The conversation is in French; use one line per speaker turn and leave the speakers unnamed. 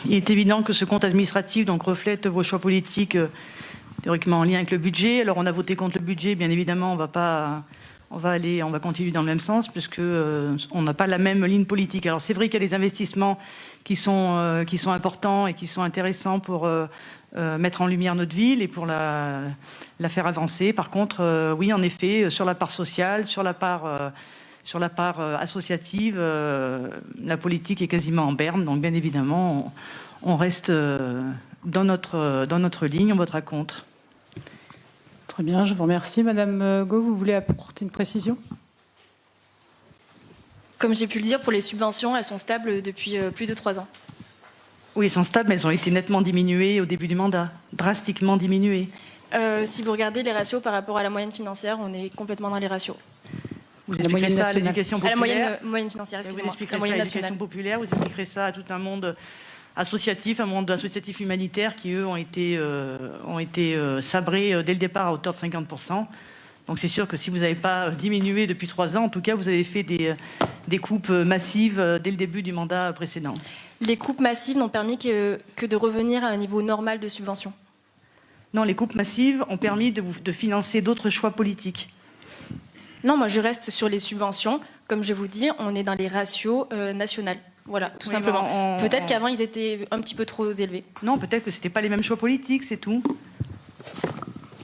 Il est évident que ce compte administratif donc, reflète vos choix politiques théoriquement en lien avec le budget. Alors on a voté contre le budget, bien évidemment, on va continuer dans le même sens puisque on n'a pas la même ligne politique. Alors c'est vrai qu'il y a des investissements qui sont importants et qui sont intéressants pour mettre en lumière notre ville et pour la faire avancer. Par contre, oui, en effet, sur la part sociale, sur la part associative, la politique est quasiment en berne. Donc bien évidemment, on reste dans notre ligne, on votera contre.
Très bien, je vous remercie. Madame Gau, vous voulez apporter une précision?
Comme j'ai pu le dire, pour les subventions, elles sont stables depuis plus de 3 ans.
Oui, elles sont stables, mais elles ont été nettement diminuées au début du mandat, drastiquement diminuées.
Si vous regardez les ratios par rapport à la moyenne financière, on est complètement dans les ratios.
Vous expliquerez ça à l'éducation populaire.
À la moyenne financière, excusez-moi.
Vous expliquerez ça à l'éducation populaire, vous expliquerez ça à tout un monde associatif, un monde associatif humanitaire qui, eux, ont été sabrés dès le départ à hauteur de 50%. Donc c'est sûr que si vous n'avez pas diminué depuis 3 ans, en tout cas, vous avez fait des coupes massives dès le début du mandat précédent.
Les coupes massives n'ont permis que de revenir à un niveau normal de subvention.
Non, les coupes massives ont permis de financer d'autres choix politiques.
Non, moi je reste sur les subventions. Comme je vous dis, on est dans les ratios nationaux. Voilà, tout simplement. Peut-être qu'avant, ils étaient un petit peu trop élevés.
Non, peut-être que ce n'étaient pas les mêmes choix politiques, c'est tout.